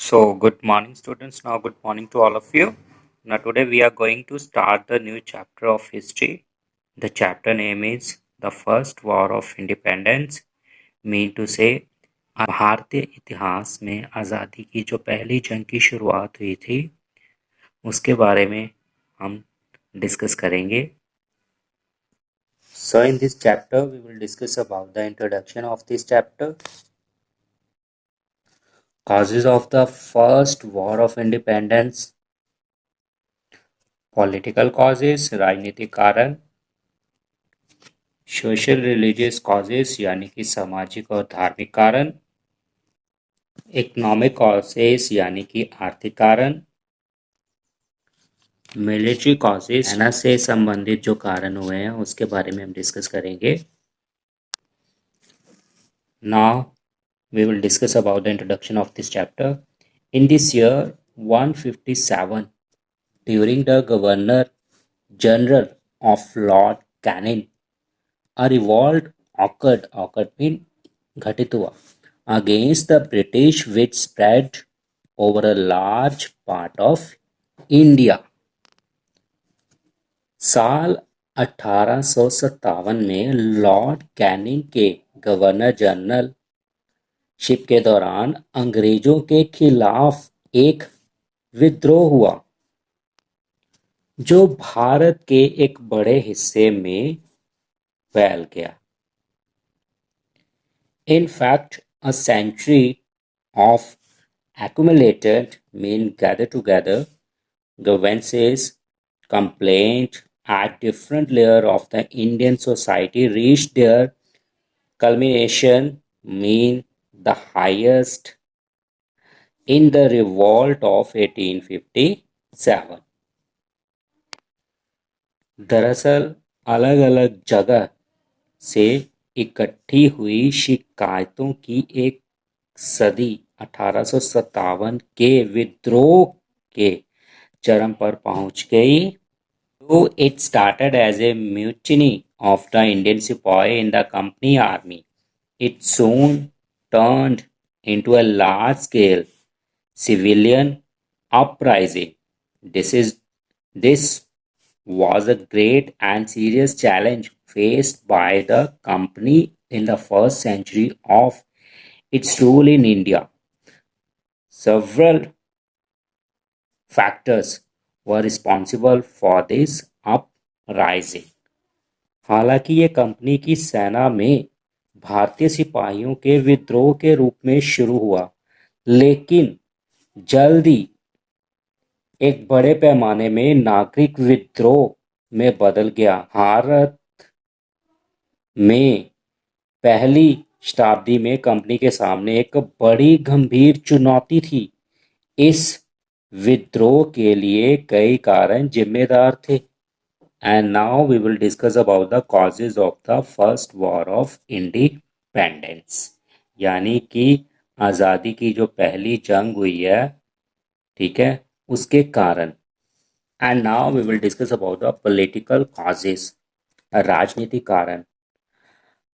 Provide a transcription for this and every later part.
So, good morning, students. Now, good morning to all of you. Now, today we are going to start the new chapter of history. The chapter name is The First War of Independence. Mean to say, भारतीय इतिहास में आज़ादी की जो पहली जंग की शुरुआत हुई थी उसके बारे में हम डिस्कस करेंगे. So, in this chapter, we will discuss about the introduction of this chapter, causes of the First War of Independence, political causes राजनीतिक कारण, सोशल रिलीजियस कॉजेस यानी कि सामाजिक और धार्मिक कारण, इकोनॉमिक कॉजेस यानी कि आर्थिक कारण, मिलिट्री कॉजेस सेना से संबंधित जो कारण हुए हैं उसके बारे में हम डिस्कस करेंगे. Now we will discuss about the introduction of this chapter. In this year 157, during the Governor General of Lord Canning, a revolt occurred mean घटित हुआ against the British which spread over a large part of India. साल 1857 में Lord Canning के governor general ship के दौरान अंग्रेजों के खिलाफ एक विद्रोह हुआ जो भारत के एक बड़े हिस्से में फैल गया. In fact, a century of accumulated men gathered together, grievances, complaint at different layers of the Indian society reached their culmination, mean the highest, in the revolt of 1857. दरअसल अलग अलग जगह से इकट्ठी हुई शिकायतों की एक सदी 1857 के विद्रोह के चरम पर पहुंच गई. Though it started as a mutiny of the Indian sepoy in the company army, it soon turned into a large-scale civilian uprising. This was a great and serious challenge faced by the company in the first century of its rule in India. Several factors were responsible for this uprising. हालांकि ये company की सेना में भारतीय सिपाहियों के विद्रोह के रूप में शुरू हुआ, लेकिन जल्दी एक बड़े पैमाने में नागरिक विद्रोह में बदल गया. भारत में पहली शताब्दी में कंपनी के सामने एक बड़ी गंभीर चुनौती थी. इस विद्रोह के लिए कई कारण जिम्मेदार थे. And now we will discuss about the causes of the first war of independence. यानी कि आज़ादी की जो पहली जंग हुई है, ठीक है, उसके कारण. And now we will discuss about the political causes, राजनीतिक कारण.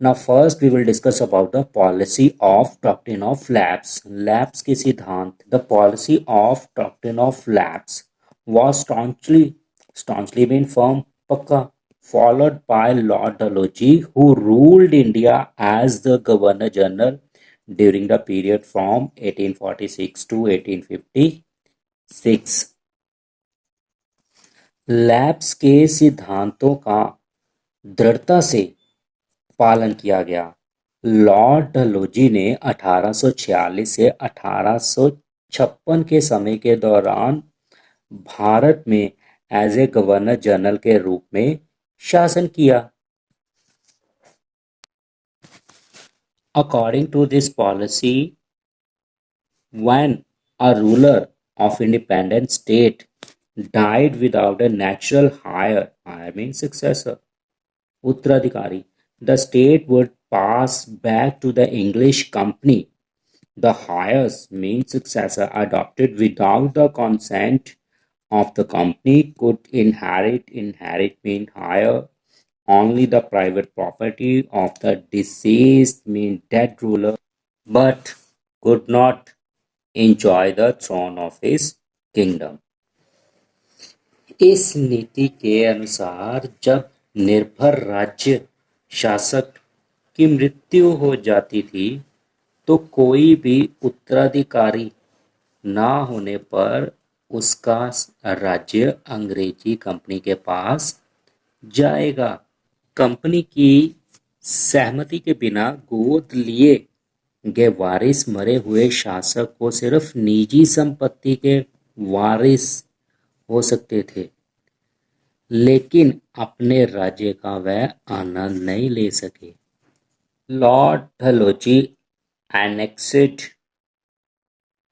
Now first we will discuss about the policy of doctrine of lapse. Lapse के सिद्धांत. The policy of doctrine of lapse was staunchly been firm, पक्का, followed by Lord Dalhousie, who ruled India as the Governor General during the period from 1846 to 1856. Lapse के सिद्धांतों का दृढ़ता से पालन किया गया. लॉर्ड डलहौजी ने 1846 से 1856 के समय के दौरान भारत में एज ए गवर्नर जनरल के रूप में शासन किया. According to this policy, when a ruler of independent state died without a natural heir means successor, उत्तराधिकारी, the state would pass back to the English company. The heirs means successor adopted without the consent of the company could inherit mean heir only the private property of the deceased mean dead ruler, but could not enjoy the throne of his kingdom. इस नीति के अनुसार जब निर्भर राज्य शासक की मृत्यु हो जाती थी तो कोई भी उत्तराधिकारी ना होने पर उसका राज्य अंग्रेजी कंपनी के पास जाएगा। कंपनी की सहमति के बिना गोद लिए गए वारिस मरे हुए शासक को सिर्फ निजी संपत्ति के वारिस हो सकते थे, लेकिन अपने राज्य का वह आनंद नहीं ले सके। Lord Dalhousie annexed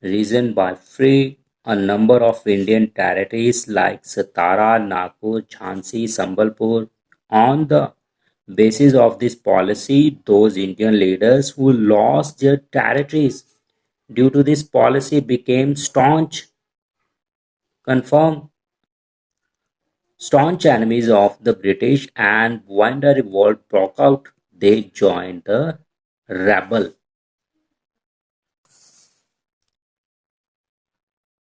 region by free a number of Indian territories like Satara, Nagpur, Jhansi, Sambalpur. On the basis of this policy, those Indian leaders who lost their territories due to this policy became confirmed staunch enemies of the British, and when the revolt broke out, they joined the rebel.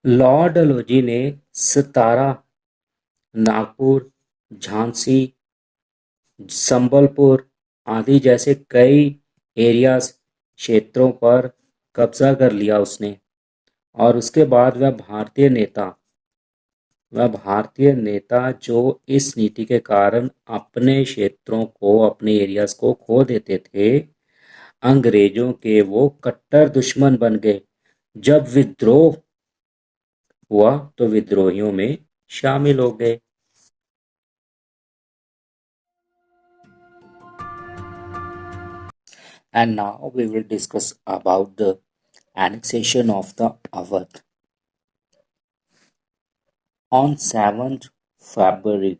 Lord Dalhousie ने सतारा, नागपुर, झांसी, संबलपुर आदि जैसे कई क्षेत्रों पर कब्जा कर लिया उसने, और उसके बाद वह भारतीय नेता जो इस नीति के कारण अपने क्षेत्रों को, अपने एरियाज को खो देते थे, अंग्रेजों के वो कट्टर दुश्मन बन गए। जब विद्रोह हुआ तो विद्रोहियों में शामिल हो गए। And now we will discuss about the annexation of the Awadh. On 7th February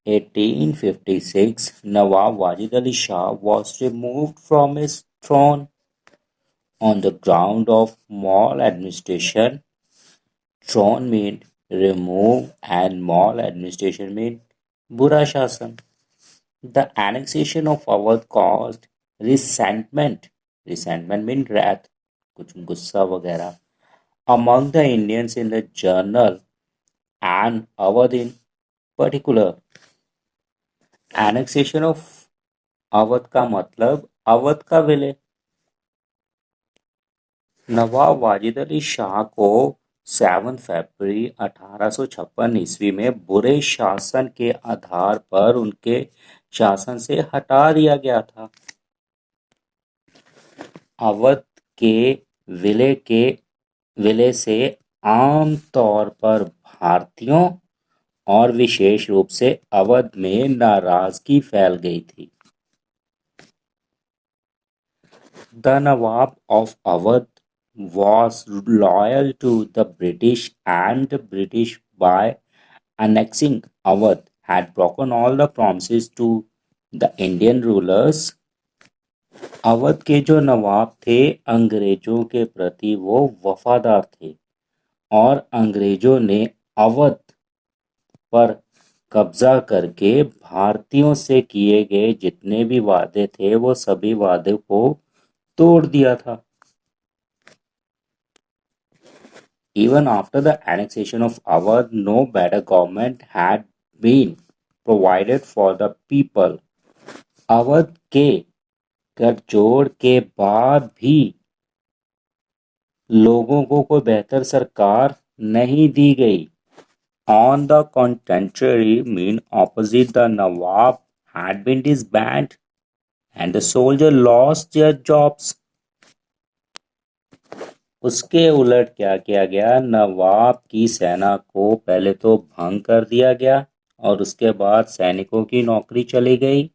1856, Nawab Wajid Ali Shah was removed from his throne on the ground of maladministration. Throne meant remove and maladministration meant Bura Shasan. The annexation of Awadh caused resentment. Resentment means wrath, कुछ गुस्सा वगैरह, among the Indians in the journal and Awadh in particular. Annexation of Awadh का मतलब अवध का विलय। नवाब वाजिद अली शाह को 7 फरवरी 1856 ईस्वी में बुरे शासन के आधार पर उनके शासन से हटा दिया गया था। अवध के विलय से आम तौर पर भारतीयों और विशेष रूप से अवध में नाराजगी फैल गई थी। The Nawab of Awadh was loyal to the British, and the British, by annexing Awadh, had broken all the promises to the Indian rulers. Awadh के जो नवाब थे अंग्रेजों के प्रति वो वफादार थे, और अंग्रेजों ने अवध पर कब्जा करके भारतीयों से किए गए जितने भी वादे थे वो सभी वादे को तोड़ दिया था। Even after the annexation of Awadh, no better government had been provided for the people. Awadh के गठजोड़ के बाद भी लोगों को कोई बेहतर सरकार नहीं दी गई। On the contrary, mean opposite, the Nawab had been disbanded and the soldier lost their jobs. उसके उलट क्या किया गया, नवाब की सेना को पहले तो भंग कर दिया गया और उसके बाद सैनिकों की नौकरी चली गई।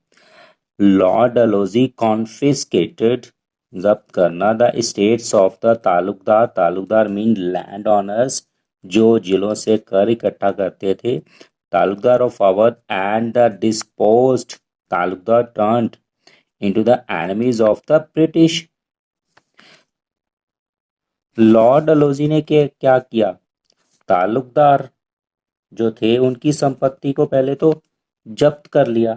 लॉर्ड डलहौजी कॉन्फिस्केटेड, जब्त करना, the states of the Talukdar. Talukdar mean land owners, जो जिलों से कर इकट्ठा करते थे। Talukdar of Awadh and the disposed Talukdar turned into the enemies of the British. Lord Dalhousie ने क्या किया, तालुकदार जो थे उनकी संपत्ति को पहले तो जब्त कर लिया,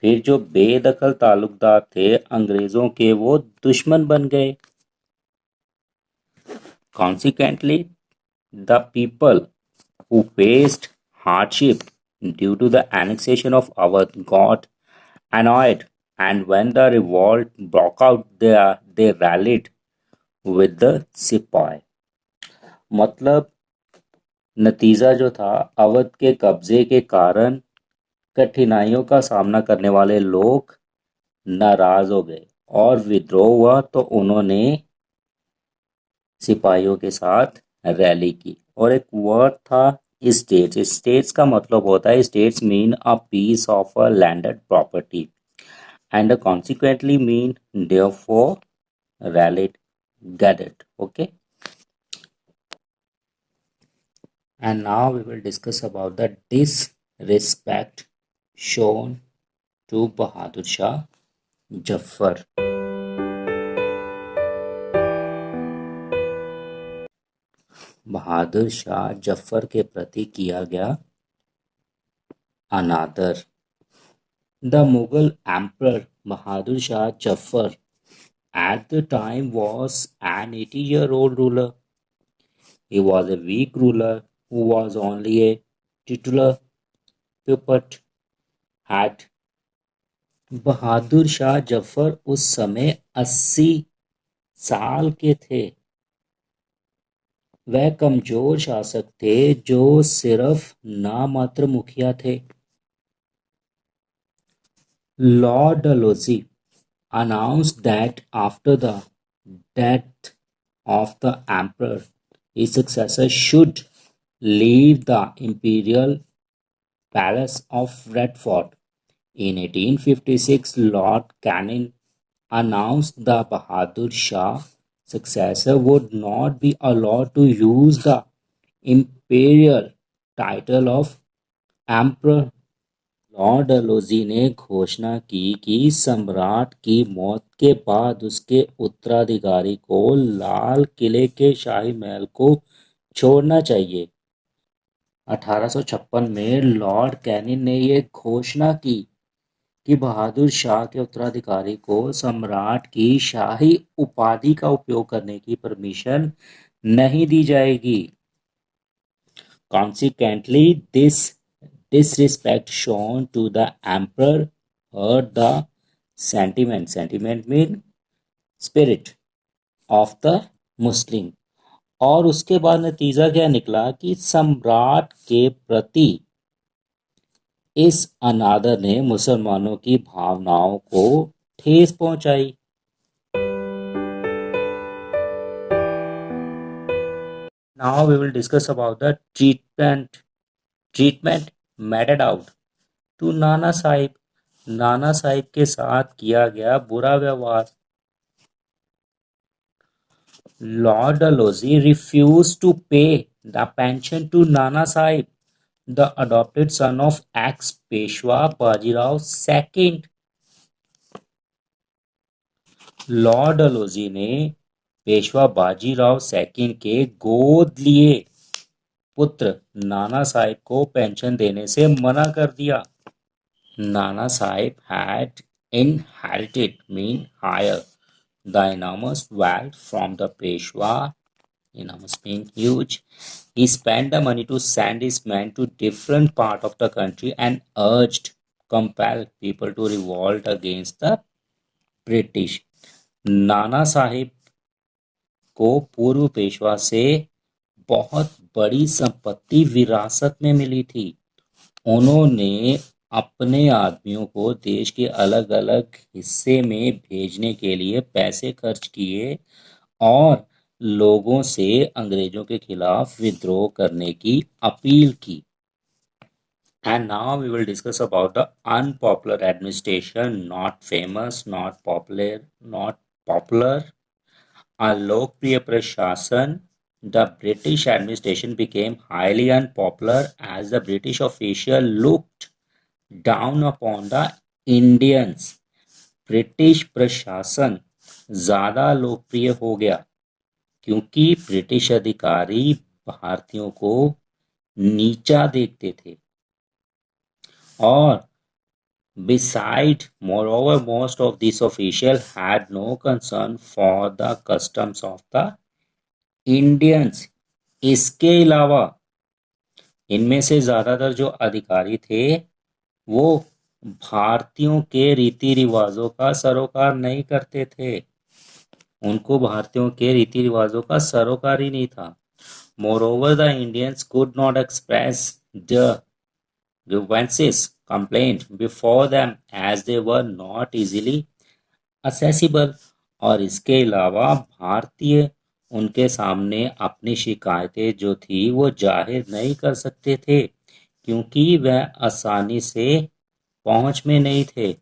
फिर जो बेदखल तालुकदार थे अंग्रेजों के वो दुश्मन बन गए। Consequently, the people who faced hardship due to the annexation of Awadh got annoyed, and when the revolt broke out, they rallied with the सिपाही. मतलब नतीजा जो था, अवध के कब्जे के कारण कठिनाइयों का सामना करने वाले लोग नाराज हो गए और विद्रोह हुआ, तो उन्होंने सिपाहियों के साथ रैली की. और एक वर्ड था स्टेट्स. स्टेट्स का मतलब होता है, states mean a piece of a landed property and consequently mean therefore rallied gathered. Okay, and now we will discuss about the disrespect shown to Bahadur Shah Jaffar. Bahadur Shah Zafar के प्रति किया गया अनादर. The Mughal Emperor Bahadur Shah Jaffar at the time was an 80-year-old ruler. He was a weak ruler who was only a titular puppet at. Bahadur Shah Zafar उस समय 80 साल के थे. वह कमजोर शासक थे जो सिर्फ नामात्र मुखिया थे. Lord Dalhousie announced that after the death of the emperor, his successor should leave the imperial palace of Redford. In 1856, Lord Canning announced the Bahadur Shah successor would not be allowed to use the imperial title of emperor. Lord Dalhousie ने घोषणा की कि सम्राट की मौत के बाद उसके उत्तराधिकारी को लाल किले के शाही महल को छोड़ना चाहिए. 1856 में लॉर्ड कैनिंग ने यह घोषणा की कि बहादुर शाह के उत्तराधिकारी को सम्राट की शाही उपाधि का उपयोग करने की परमिशन नहीं दी जाएगी. Consequently, this disrespect shown to the emperor hurt the sentiment mean spirit of the Muslim. और उसके बाद नतीजा क्या निकला कि सम्राट के प्रति इस अनादर ने मुसलमानों की भावनाओं को ठेस पहुंचाई. Now we will discuss about the treatment meted out to Nana Sahib. Nana Sahib के साथ किया गया बुरा व्यवहार. Lord Dalhousie refused to pay the pension to Nana Sahib, the adopted son of ex-Peshwa Bajirao II. Lord Dalhousie ने पेशवा बाजीराव सेकंड के गोद लिए पुत्र नाना साहिब को पेंशन देने से मना कर दिया. Nana Sahib had inherited mean higher the enormous wealth from the Peshwa, enormous mean huge. He spent the money to send his men to different part of the country and compelled people to revolt against the British. Nana Sahib को पूर्व पेशवा से बहुत बड़ी संपत्ति विरासत में मिली थी. उन्होंने अपने आदमियों को देश के अलग अलग हिस्से में भेजने के लिए पैसे खर्च किए और लोगों से अंग्रेजों के खिलाफ विद्रोह करने की अपील की. And now we will discuss about the unpopular administration, not famous, not popular. अलोकप्रिय प्रशासन. The British administration became highly unpopular as the British official looked down upon the Indians. British प्रशासन ज्यादा लोकप्रिय हो गया क्योंकि ब्रिटिश अधिकारी भारतीयों को नीचा देखते थे. और besides, moreover, most of these officials had no concern for the customs of the Indians, इसके अलावा इनमें से ज्यादातर जो अधिकारी थे वो भारतीयों के रीति रिवाजों का सरोकार नहीं करते थे। उनको भारतीयों के रीति रिवाजों का सरोकार ही नहीं था। Moreover, the Indians could not express the grievances complaint before them as they were not easily accessible। और इसके अलावा भारतीय उनके सामने अपनी शिकायतें जो थी वो जाहिर नहीं कर सकते थे क्योंकि वह आसानी से पहुंच में नहीं थे।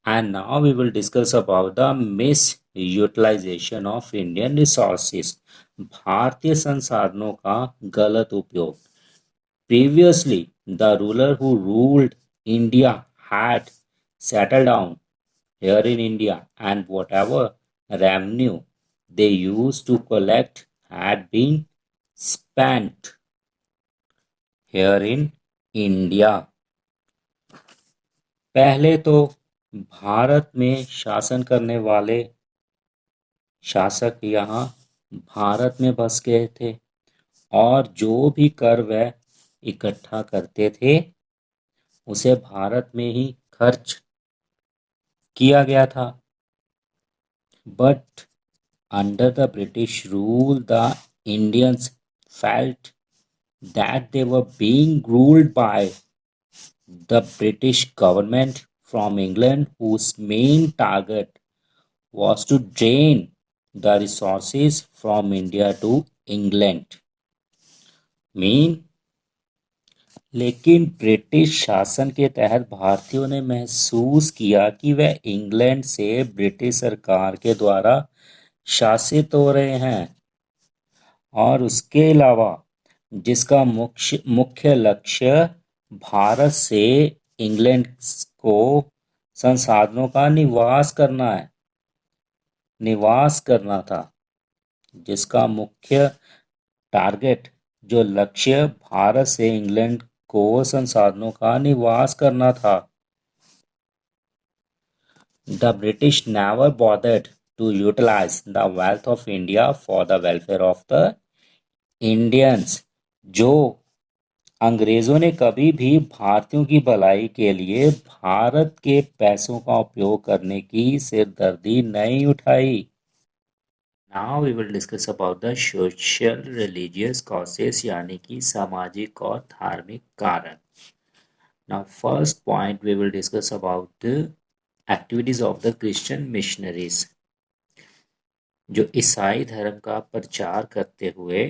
And now we will discuss about the misutilization of Indian resources। भारतीय संसाधनों का गलत उपयोग। Previously, the ruler who ruled India had settled down here in India, and whatever revenue they used to collect had been spent here in India। पहले तो भारत में शासन करने वाले शासक यहाँ भारत में बस गए थे और जो भी कर वह इकट्ठा करते थे उसे भारत में ही खर्च किया गया था। But under the British rule the Indians felt that they were being ruled by the British government from England whose main target was to drain the resources from India to England। Mean लेकिन British शासन के तहत भारतीयों ने महसूस किया कि वह इंग्लैंड से ब्रिटिश सरकार के द्वारा शासित हो रहे हैं और उसके अलावा जिसका मुख्य लक्ष्य भारत से इंग्लैंड को संसाधनों का निवास करना था। जिसका मुख्य टारगेट जो लक्ष्य भारत से इंग्लैंड को संसाधनों का निवास करना था। The British never bothered to utilize the wealth of India for the welfare of the Indians। जो अंग्रेजों ने कभी भी भारतीयों की भलाई के लिए भारत के पैसों का उपयोग करने की सिरदर्दी नहीं उठाई। Now we will discuss about the social religious causes यानी कि सामाजिक और धार्मिक कारण। Now first point we will discuss about the activities of the Christian missionaries। जो ईसाई धर्म का प्रचार करते हुए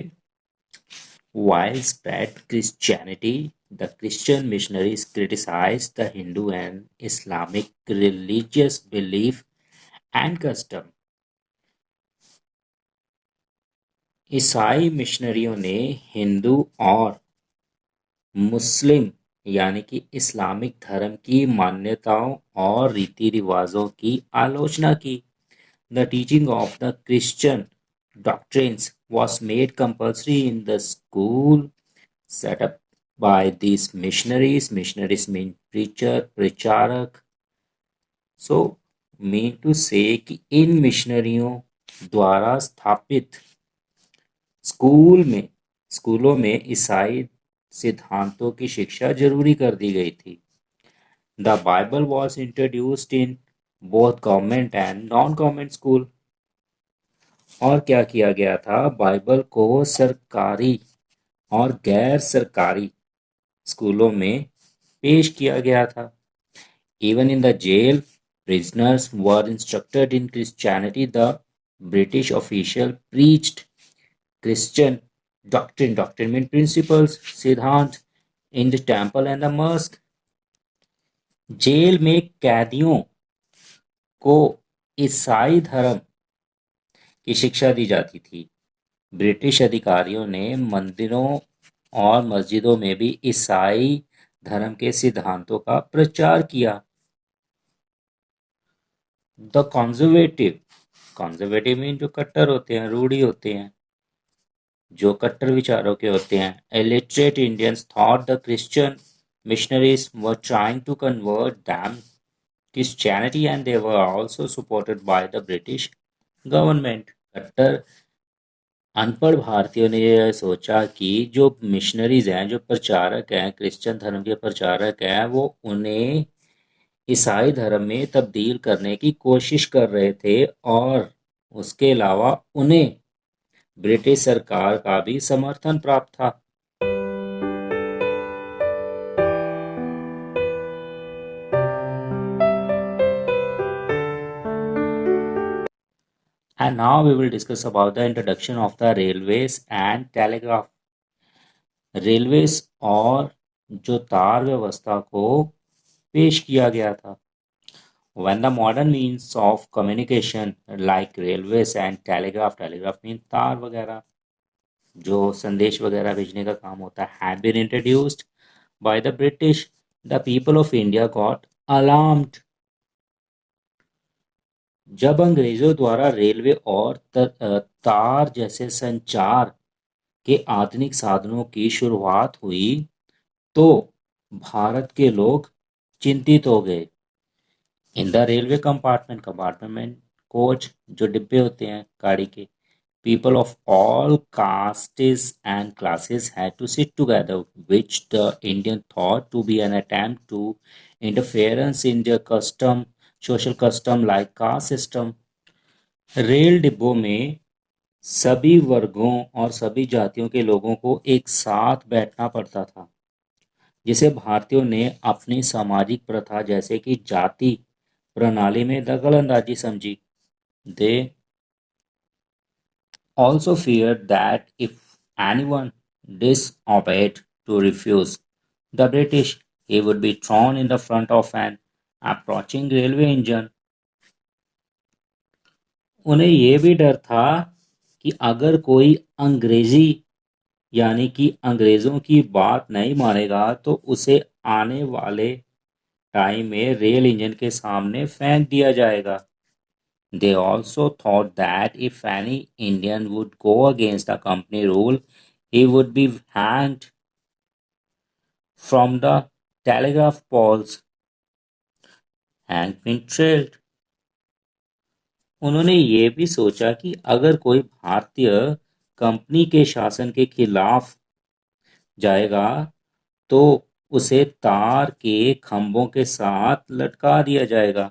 while spread Christianity, the Christian missionaries criticized the Hindu and Islamic religious belief and custom। ईसाई मिशनरियों ने हिंदू और मुस्लिम यानी कि इस्लामिक धर्म की मान्यताओं और रीति रिवाजों की आलोचना की। The teaching of the Christian doctrines was made compulsory in the school set up by these missionaries। Missionaries mean preacher, प्रचारक। So mean to say कि इन मिशनरियों द्वारा स्थापित स्कूलों में ईसाई सिद्धांतों की शिक्षा जरूरी कर दी गई थी। The Bible was introduced in both government and non government school. और क्या किया गया था, बाइबल को सरकारी और गैर सरकारी स्कूलों में पेश किया गया था। Even in the jail prisoners were instructed in Christianity। The British official preached Christian doctrine mean principles, सिद्धांत in the temple and the mosque। Jail में कैदियों को ईसाई धर्म की शिक्षा दी जाती थी। ब्रिटिश अधिकारियों ने मंदिरों और मस्जिदों में भी ईसाई धर्म के सिद्धांतों का प्रचार किया। द कंजर्वेटिव मीन जो कट्टर होते हैं, रूढ़ी होते हैं, जो कट्टर विचारों के होते हैं। illiterate Indians thought the Christian missionaries were trying to convert them Christianity and they were also supported by the British government। कट्टर अनपढ़ भारतीयों ने यह सोचा कि जो मिशनरीज हैं, जो प्रचारक हैं, क्रिश्चियन धर्म के प्रचारक हैं, वो उन्हें ईसाई धर्म में तब्दील करने की कोशिश कर रहे थे और उसके अलावा उन्हें ब्रिटिश सरकार का भी समर्थन प्राप्त था। And now we will discuss about the introduction of the railways and telegraph. Railways और जो तार व्यवस्था को पेश किया गया था। When the modern means of communication like railways and telegraph mean तार वगैरह जो संदेश वगैरह भेजने का काम होता है had been introduced by the British, the people of India got alarmed. जब अंग्रेजों द्वारा रेलवे और तार जैसे संचार के आधुनिक साधनों की शुरुआत हुई तो भारत के लोग चिंतित हो गए। In the railway compartment coach जो डिब्बे होते हैं गाड़ी के, people of all castes and classes had to sit together, which the Indian thought to be an attempt to interference in their social custom like caste system. Rail डिब्बों में सभी वर्गों और सभी जातियों के लोगों को एक साथ बैठना पड़ता था, जिसे भारतीयों ने अपनी सामाजिक प्रथा जैसे कि जाति प्रणाली में दखल-अंदाजी समझी। They also feared that if anyone disobeyed to refuse the British, he would be thrown in the front of an approaching railway engine. उन्हें यह भी डर था कि अगर कोई अंग्रेजी यानी कि अंग्रेजों की बात नहीं मानेगा तो उसे आने वाले टाइम में रेल इंजन के सामने फेंक दिया जाएगा। They also thought that if any Indian would go against the company rule, he would be hanged from the telegraph poles and been trailed. उन्होंने ये भी सोचा कि अगर कोई भारतीय कंपनी के शासन के खिलाफ जाएगा तो उसे तार के खंभों के साथ लटका दिया जाएगा।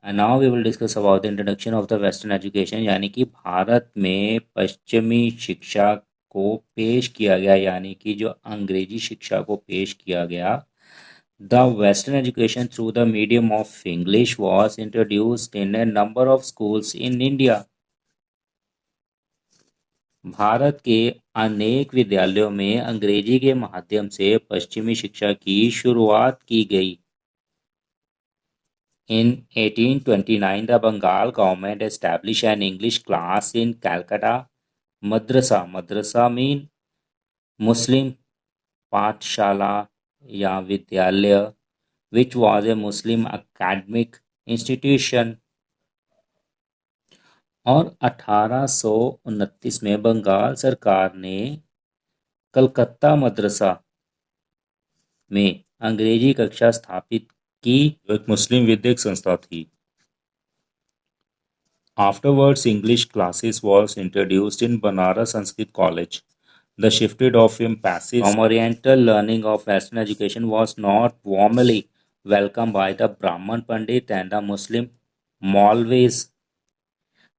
And now we will discuss about the introduction of the Western education, यानी कि भारत में पश्चिमी शिक्षा को पेश किया गया, यानी कि जो अंग्रेजी शिक्षा को पेश किया गया। The Western education through the medium of English was introduced in a number of schools in India. Bharat के अनेक विद्यालयों में अंग्रेजी के माध्यम से पश्चिमी शिक्षा की शुरुआत की गई। In 1829, the Bengal government established an English class in Calcutta. Madrasa mean Muslim पाठशाला या विद्यालय, which was a Muslim academic institution. और 1829 में बंगाल सरकार ने कलकत्ता मदरसा में अंग्रेजी कक्षा स्थापित की, जो एक मुस्लिम विद्यक संस्था थी। Afterwards, English classes was introduced in Banaras Sanskrit College. The shifted of emphasis from Oriental learning of Western education was not warmly welcomed by the Brahman Pandit and the Muslim Maulvis.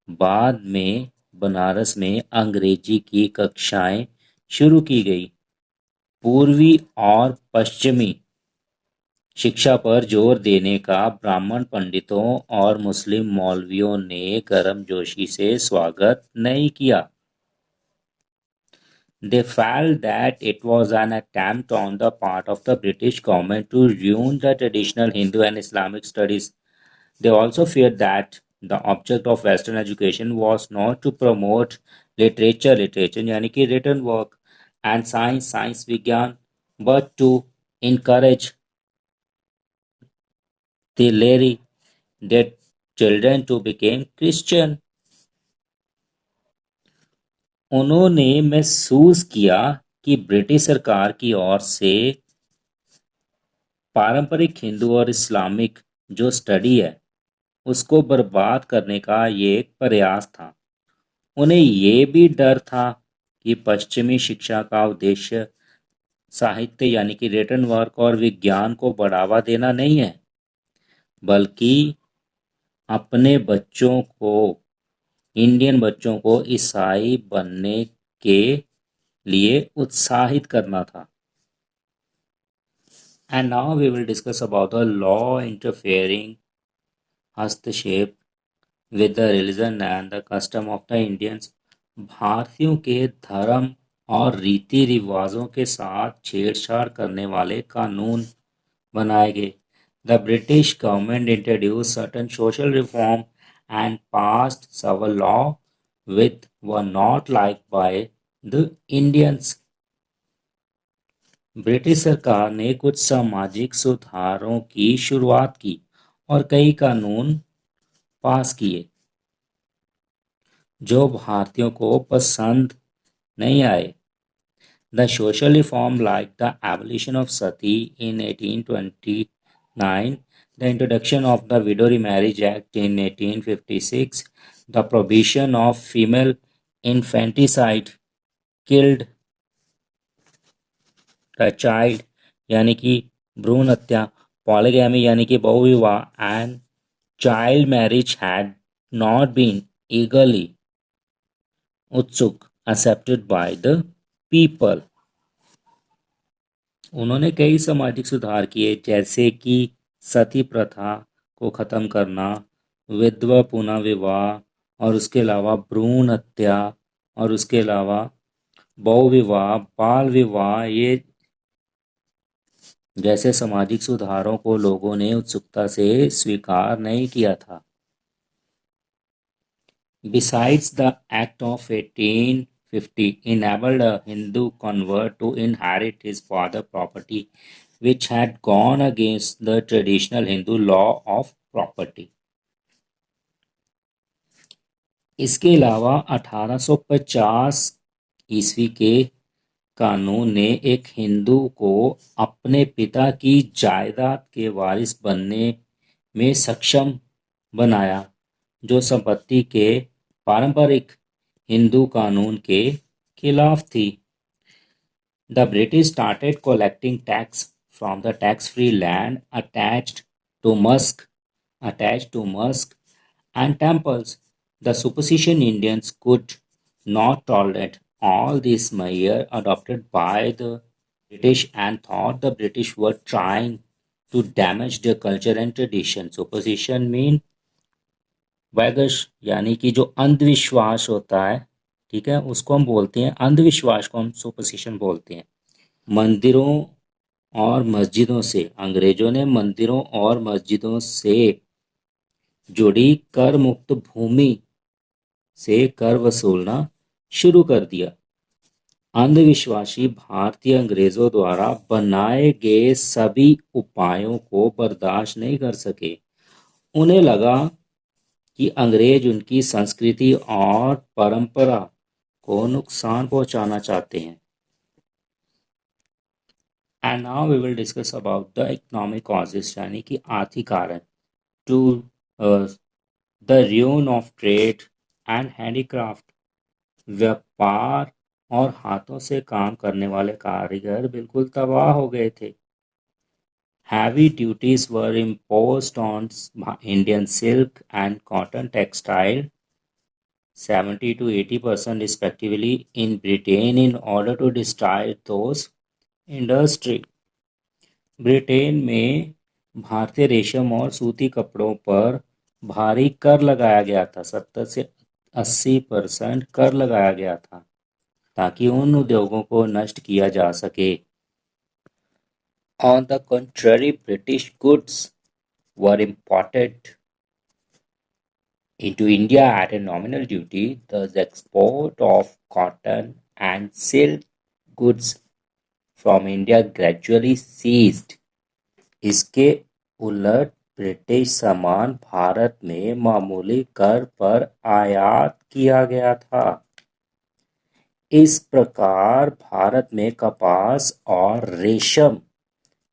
बाद में बनारस में अंग्रेजी की कक्षाएं शुरू की गई। पूर्वी और पश्चिमी शिक्षा पर जोर देने का ब्राह्मण पंडितों और मुस्लिम मौलवियों ने गर्मजोशी से स्वागत नहीं किया। They felt that it was an attempt on the part of the British government to ruin the traditional Hindu and Islamic studies. They also feared that the object of Western education was not to promote literature यानी कि written work, and science विज्ञान, but to encourage the laity, their children to become Christian. उन्होंने महसूस किया कि British सरकार की ओर से पारंपरिक हिंदू और इस्लामिक जो स्टडी है उसको बर्बाद करने का ये एक प्रयास था। उन्हें ये भी डर था कि पश्चिमी शिक्षा का उद्देश्य साहित्य यानी कि रिटन वर्क और विज्ञान को बढ़ावा देना नहीं है, बल्कि अपने बच्चों को, इंडियन बच्चों को ईसाई बनने के लिए उत्साहित करना था। And now we will discuss about the law interfering हस्तक्षेप with the religion and the custom of the Indians। भारतीयों के धर्म और रीति रिवाजों के साथ छेड़छाड़ करने वाले कानून बनाए गए। The British government introduced certain social reform and passed several laws which were not liked by the Indians। British सरकार ने कुछ सामाजिक सुधारों की शुरुआत की और कई कानून पास किए जो भारतीयों को पसंद नहीं आए। The social reform like the abolition of sati in 1829, the introduction of the Widow Remarriage Act in 1856, the prohibition of female infanticide killed the child यानी कि भ्रूण हत्या, polygamy यानी कि बहुविवाह and child marriage had not been eagerly उत्सुक accepted by the people। उन्होंने कई सामाजिक सुधार किए जैसे कि सती प्रथा को खत्म करना, विधवा पुनः विवाह और उसके अलावा भ्रूण हत्या और उसके अलावा बहुविवाह, बाल विवाह, ये जैसे सामाजिक सुधारों को लोगों ने उत्सुकता से स्वीकार नहीं किया था। Besides, the Act of 1850 enabled a Hindu convert to inherit his father's property, which had gone against the traditional Hindu law of property। इसके अलावा 1850 ईस्वी के कानून ने एक हिंदू को अपने पिता की जायदाद के वारिस बनने में सक्षम बनाया, जो संपत्ति के पारंपरिक हिंदू कानून के खिलाफ थी। The British started collecting tax from the tax-free land attached to mosques and temples। The superstition Indians could not tolerate all these measures adopted by the British and thought the British were trying to damage their culture and tradition। Superstition mean वैगश यानी कि जो अंधविश्वास होता है, ठीक है, उसको हम बोलते हैं, अंधविश्वास को हम सुपरस्टिशन बोलते हैं। मंदिरों और मस्जिदों से, अंग्रेजों ने मंदिरों और मस्जिदों से जुड़ी कर मुक्त भूमि से कर वसूलना शुरू कर दिया। अंधविश्वासी भारतीय अंग्रेजों द्वारा बनाए गए सभी उपायों को बर्दाश्त नहीं कर सके। उन्हें लगा कि अंग्रेज उनकी संस्कृति और परंपरा को नुकसान पहुंचाना चाहते हैं। And now we will discuss about the economic causes यानी कि आर्थिक कारण to the ruin of trade and handicraft। व्यापार और हाथों से काम करने वाले कारीगर बिल्कुल तबाह हो गए थे। Heavy duties were imposed on Indian silk and cotton textile, 70 to 80% respectively, in Britain in order to destroy those industry। Britain में भारतीय रेशम और सूती कपड़ों पर भारी कर लगाया गया था, 70 से 80% कर लगाया गया था, ताकि उन उद्योगों को नष्ट किया जा सके। On the contrary, British goods were imported into India at a nominal duty। Thus, the export of cotton and silk goods from India gradually ceased। इसके उलट ब्रिटिश सामान भारत में मामूली कर पर आयात किया गया था। इस प्रकार भारत में कपास और रेशम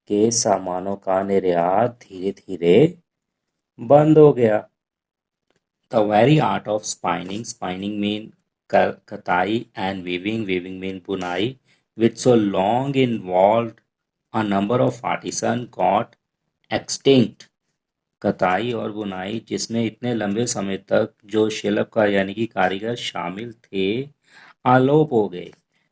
के सामानों का निर्यात धीरे धीरे बंद हो गया। The very art of spinning mean Katai and weaving. Weaving means bunai, which so long involved a number of artisans got extinct. कताई और बुनाई जिसमें इतने लंबे समय तक जो शिल्पकार यानी कि कारीगर शामिल थे आलोप हो गए.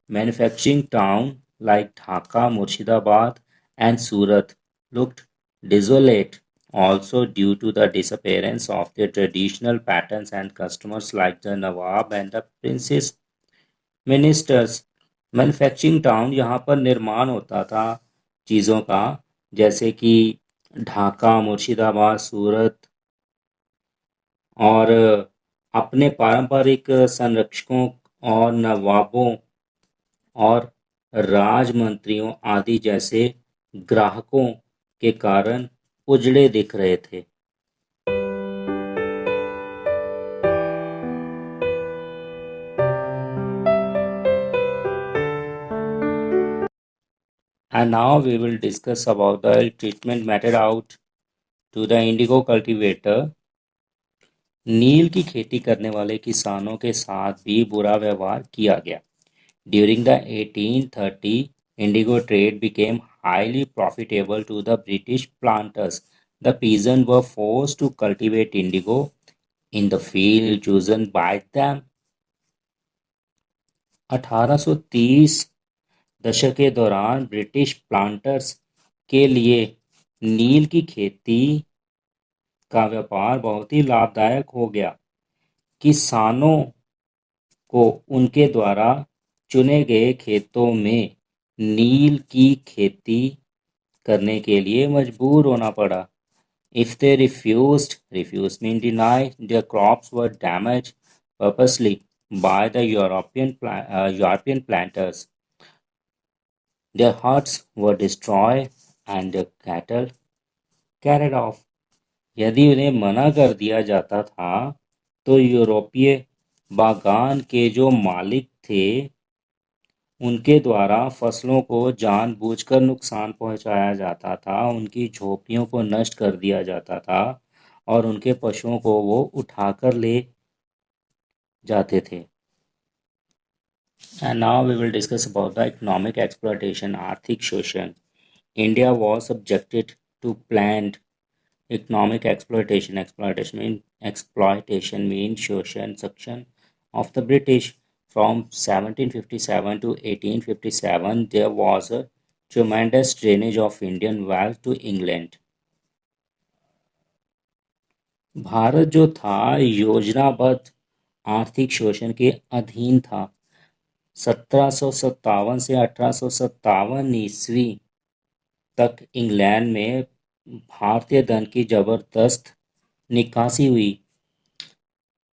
Manufacturing town like Dhaka, Murshidabad and Surat looked desolate also due to the disappearance of their traditional patterns and customers like the Nawab and the Princess Ministers. Manufacturing town यहाँ पर निर्माण होता था चीज़ों का, जैसे कि ढाका, मुर्शिदाबाद, सूरत, और अपने पारंपरिक संरक्षकों और नवाबों और राजमंत्रियों आदि जैसे ग्राहकों के कारण उजड़े दिख रहे थे. And now we will discuss about the treatment meted out to the indigo cultivator. नील की खेती करने वाले किसानों के साथ भी बुरा व्यवहार किया गया. During the 1830, indigo trade became highly profitable to the British planters. The peasants were forced to cultivate indigo in the field chosen by them. 1830 दशक के दौरान ब्रिटिश प्लांटर्स के लिए नील की खेती का व्यापार बहुत ही लाभदायक हो गया. किसानों को उनके द्वारा चुने गए खेतों में नील की खेती करने के लिए मजबूर होना पड़ा. If they refused mean deny, their crops were damaged purposely by the European planters. Their huts were destroyed and their cattle carried off. यदि उन्हें मना कर दिया जाता था तो यूरोपीय बागान के जो मालिक थे उनके द्वारा फसलों को जानबूझकर नुकसान पहुंचाया जाता था, उनकी झोपड़ियों को नष्ट कर दिया जाता था और उनके पशुओं को वो उठाकर ले जाते थे. And now we will discuss about the economic exploitation, आर्थिक शोषण. India was subjected to planned economic exploitation. Exploitation means शोषण, suction of the British. From 1757 to 1857, there was a tremendous drainage of Indian wealth to England. Bharat जो था योजनाबद्ध आर्थिक शोषण के अधीन था. 1757 से 1857 ईस्वी तक इंग्लैंड में भारतीय धन की जबरदस्त निकासी हुई.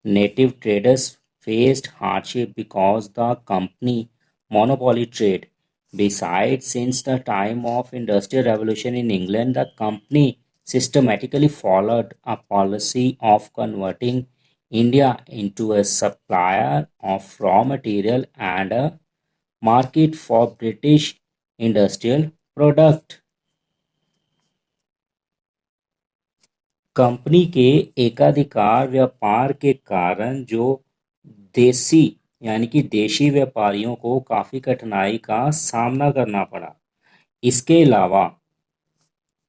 Native traders faced hardship because the company monopoly trade. Besides, since the time of Industrial Revolution in England, the company systematically followed a policy of converting India into a supplier of raw material and a market for British industrial product. Company के एकाधिकार व्यापार के कारण जो देसी यानी कि देशी व्यापारियों को काफ़ी कठिनाई का सामना करना पड़ा. इसके अलावा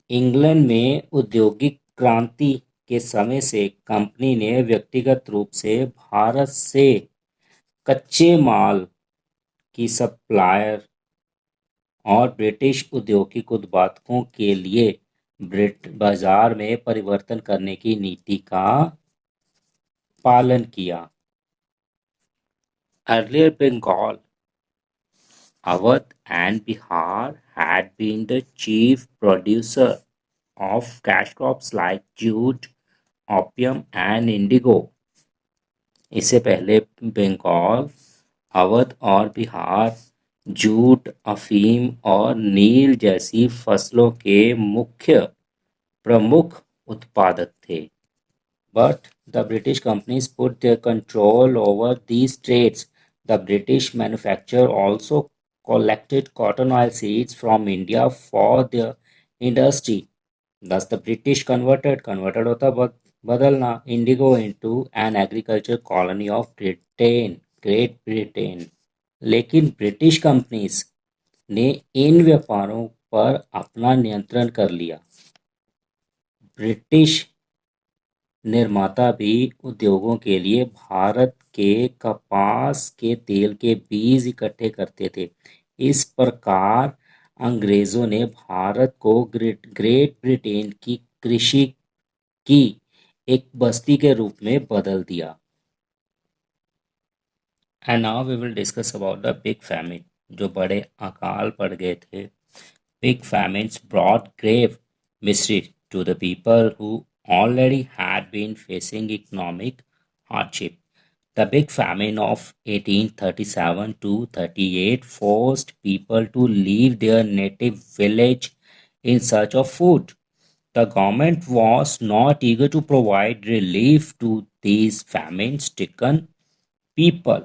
इंग्लैंड में औद्योगिक क्रांति के समय से कंपनी ने व्यक्तिगत रूप से भारत से कच्चे माल की सप्लायर और ब्रिटिश औद्योगिक उत्पादकों के लिए बाजार में परिवर्तन करने की नीति का पालन किया. Earlier Bengal, Awadh and Bihar had been the chief producer of cash crops like jute, opium and indigo. इससे पहले बंगाल, अवध और बिहार जूट, अफीम और नील जैसी फसलों के प्रमुख उत्पादक थे. But the British companies put their control over these trades. The British manufacturer also collected cotton oil seeds from India for their industry. Thus the British converted होता बदलना indigo into an agricultural colony of Britain. Great Britain. लेकिन British companies ने इन व्यापारों पर अपना नियंत्रण कर लिया। ब्रिटिश निर्माता भी उद्योगों के लिए भारत के कपास के तेल के बीज इकट्ठे करते थे। इस प्रकार अंग्रेजों ने भारत को ग्रेट ब्रिटेन की कृषि की एक बस्ती के रूप में बदल दिया। And now we will discuss about the big famine. जो बड़े अकाल पड़ गए थे। Big famines brought grave misery to the people who already had been facing economic hardship. The Big Famine of 1837 to 38 forced people to leave their native village in search of food. The government was not eager to provide relief to these famine-stricken people.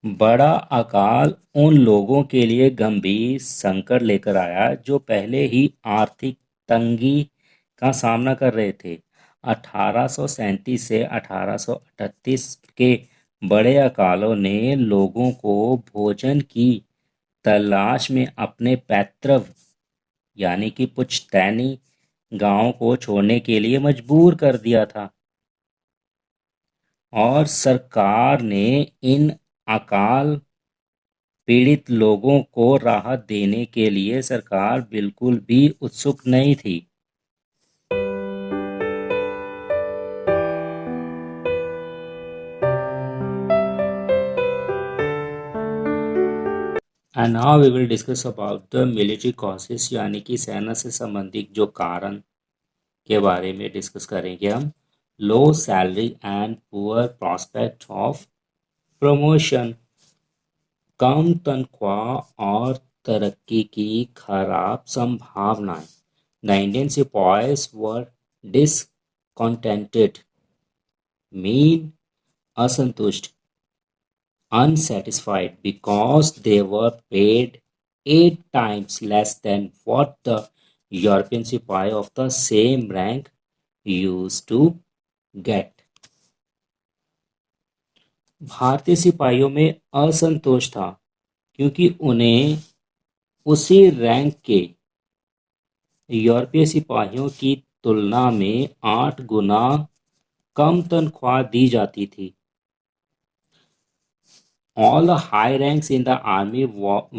बड़ा अकाल उन लोगों के लिए गंभीर संकट लेकर आया जो पहले ही आर्थिक तंगी का सामना कर रहे थे। 1837 से 1838 के बड़े अकालों ने लोगों को भोजन की तलाश में अपने पैतृक यानी कि पुश्तैनी गांव को छोड़ने के लिए मजबूर कर दिया था। और सरकार ने इन अकाल पीड़ित लोगों को राहत देने के लिए सरकार बिल्कुल भी उत्सुक नहीं थी। And now we will discuss about the military causes यानी कि सेना से संबंधित जो कारण के बारे में डिस्कस करेंगे हम। Low salary and poor prospect of promotion. कम तनख्वाह और तरक्की की खराब संभावनाएं। The Indian sepoys were discontented, mean, असंतुष्ट, unsatisfied because they were paid 8 times less than what the European sepoy of the same rank used to get. भारतीय सिपाहियों में असंतोष था क्योंकि उन्हें उसी रैंक के यूरोपीय सिपाहियों की तुलना में 8 गुना कम तनख्वाह दी जाती थी। All the high ranks in the army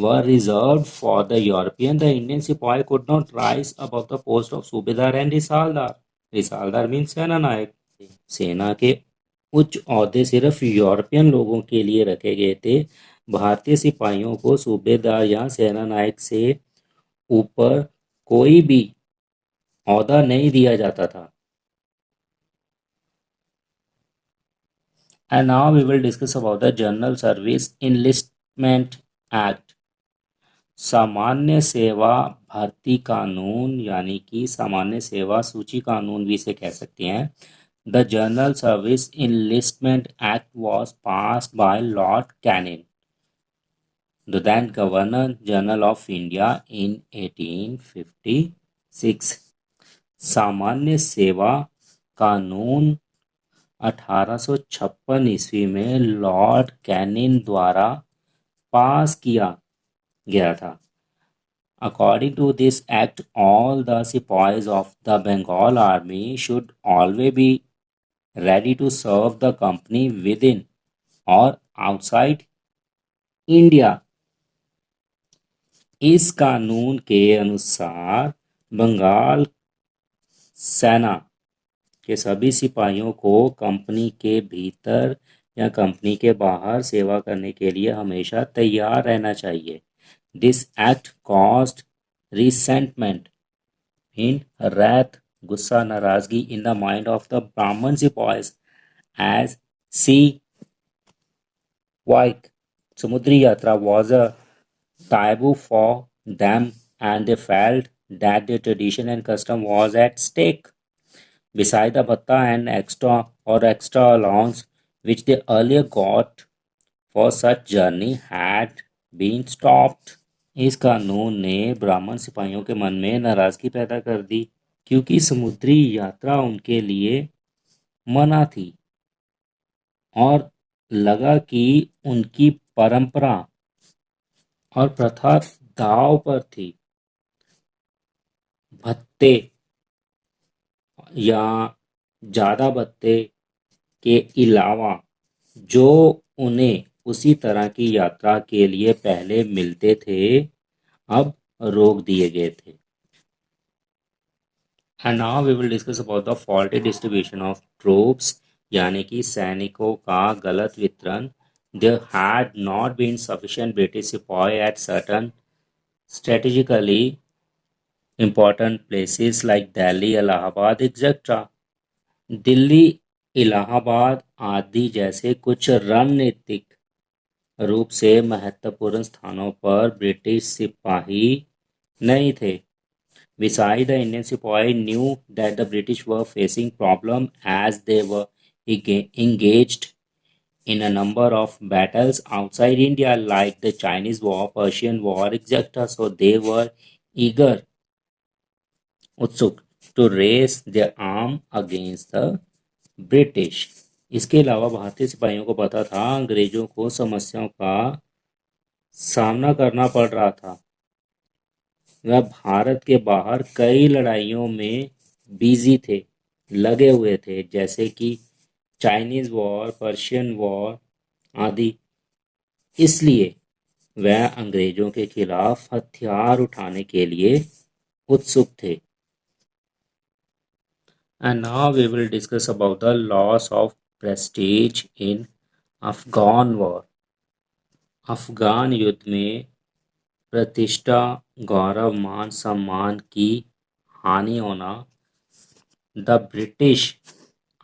were reserved for the European. The Indian sepoy could not rise above the post of Subedar and Risaldar. Risaldar means सेना नायक। सेना के उच्च ओहदे सिर्फ यूरोपियन लोगों के लिए रखे गए थे। भारतीय सिपाहियों को सूबेदार या सेना नायक से ऊपर कोई भी ओहदा नहीं दिया जाता था। And now we will discuss about the General Service Enlistment Act. सामान्य सेवा भर्ती कानून यानी कि सामान्य सेवा सूची कानून भी इसे कह सकते हैं। The General Service Enlistment Act was passed by Lord Canning, the then Governor General of India in 1856. सामान्य सेवा कानून 1856 ईस्वी में लॉर्ड कैनिंग द्वारा पास किया गया था। According to this act, all the sepoys of the Bengal army should always be ready to serve the company within or outside India. इस कानून के अनुसार बंगाल सेना के सभी सिपाहियों को कंपनी के भीतर या कंपनी के बाहर सेवा करने के लिए हमेशा तैयार रहना चाहिए। This act caused resentment, wrath, गुस्सा, नाराजगी in the mind of the Brahman sepoys as sea Vaik, Samudri Yatra was a taboo for them and they felt that their tradition and custom was at stake. Beside the bhatta and extra allowance which they earlier got for such journey had been stopped. इस कानून ने ब्राह्मण सिपाहियों के मन में नाराजगी पैदा कर दी क्योंकि समुद्री यात्रा उनके लिए मना थी और लगा कि उनकी परंपरा और प्रथा दांव पर थी। भत्ते या ज्यादा भत्ते के अलावा जो उन्हें उसी तरह की यात्रा के लिए पहले मिलते थे, अब रोक दिए गए थे। And now we will discuss about the faulty distribution of troops, यानी कि सैनिकों का गलत वितरण। There had not been sufficient British सिपाही at certain strategically important places like Delhi, Allahabad, etc. Delhi, Allahabad आदि जैसे कुछ रणनीतिक रूप से महत्वपूर्ण स्थानों पर ब्रिटिश सिपाही नहीं थे। Besides, the Indian Sepoy knew that the British were facing problem as they were engaged in a number of battles outside India, like the Chinese War, Persian War, etc. So they were eager, utsuk, to raise their arm against the British. इसके अलावा भारतीय सिपाहियों को पता था अंग्रेजों को समस्याओं का सामना करना पड़ रहा था। वह भारत के बाहर कई लड़ाइयों में बिजी थे, लगे हुए थे, जैसे कि चाइनीज वॉर, पर्शियन वॉर आदि। इसलिए वह अंग्रेजों के खिलाफ हथियार उठाने के लिए उत्सुक थे। And now we will discuss about the loss of prestige in Afghan war. Afghan युद्ध में प्रतिष्ठा, गौरव, मान सम्मान की हानि होना। The British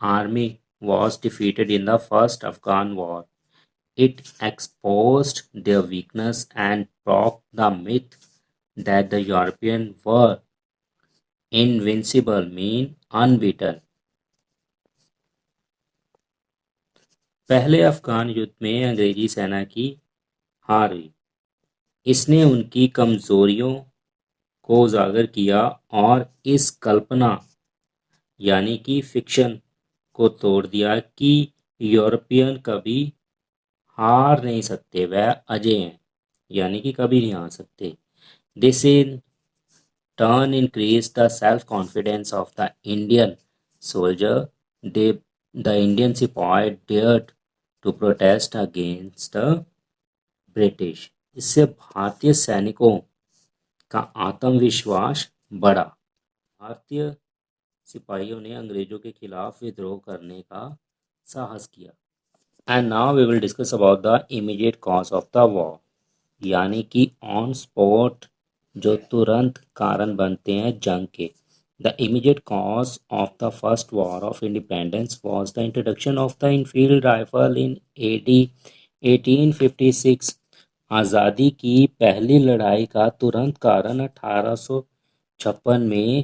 army was defeated in the First Afghan War. It exposed their weakness and broke the myth that the Europeans were invincible, mean unbeaten. पहले अफगान युद्ध में अंग्रेजी सेना की हार हुई। इसने उनकी कमजोरियों को उजागर किया और इस कल्पना यानी कि फिक्शन को तोड़ दिया कि यूरोपियन कभी हार नहीं सकते, वह अजय हैं, यानी कि कभी नहीं हार सकते। This in turn increased the self-confidence of the Indian soldier. The Indian sepoy dared to protest against the British. इससे भारतीय सैनिकों का आत्मविश्वास बढ़ा। भारतीय सिपाहियों ने अंग्रेजों के खिलाफ विद्रोह करने का साहस किया। And now we will discuss about the immediate cause of the war, यानी कि ऑन स्पॉट जो तुरंत कारण बनते हैं जंग के। The immediate cause of the first war of independence was the introduction of the Enfield rifle in AD 1856. आज़ादी की पहली लड़ाई का तुरंत कारण 1856 में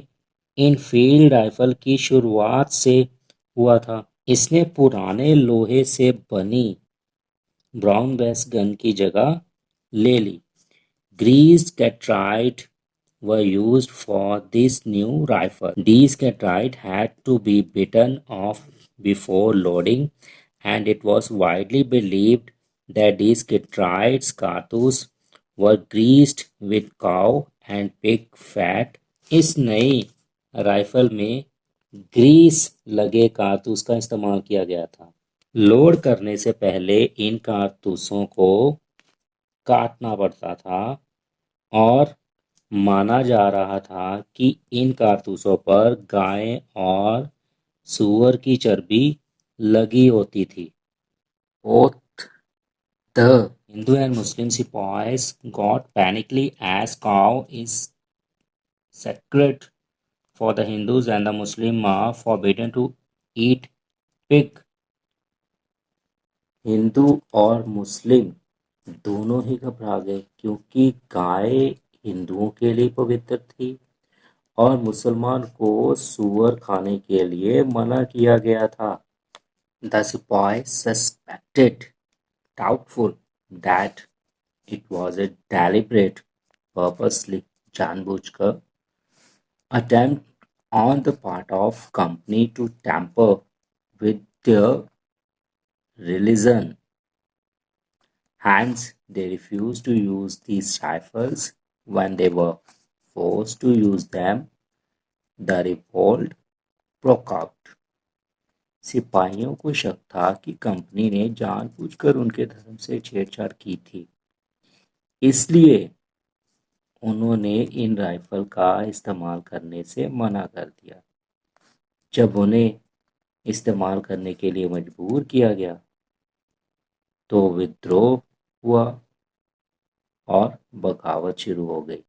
इनफील्ड राइफल की शुरुआत से हुआ था। इसने पुराने लोहे से बनी ब्राउन बेस गन की जगह ले ली। Greased catite were used for this new rifle. These catite had to be bitten off before loading, and it was widely believed that these catite cartouches were greased with cow and pig fat. इस नई rifle में Greece लगे कारतूस का इस्तेमाल किया गया था। लोड करने से पहले इन कारतूसों को काटना पड़ता था और माना जा रहा था कि इन कारतूसों पर गाय और सूअर की चर्बी लगी होती थी। Both the Hindu and Muslim sepoys got panically as cow is sacred for the Hindus and the Muslim are forbidden to eat pig. Hindu और मुस्लिम दोनों ही घबरा गए क्योंकि गाय हिंदुओं के लिए पवित्र थी और मुसलमान को सूअर खाने के लिए मना किया गया था। The sepoy suspected, doubtful, that it was a deliberate, purposely जानबूझकर attempt on the part of company to tamper with their religion Hence, they refused to use these rifles. When they were forced to use them, the revolt broke out. सिपाहियों को शक था कि company ने जानबूझकर उनके धर्म से छेड़छाड़ की थी, इसलिए उन्होंने इन राइफल का इस्तेमाल करने से मना कर दिया। जब उन्हें इस्तेमाल करने के लिए मजबूर किया गया तो विद्रोह हुआ और बगावत शुरू हो गई।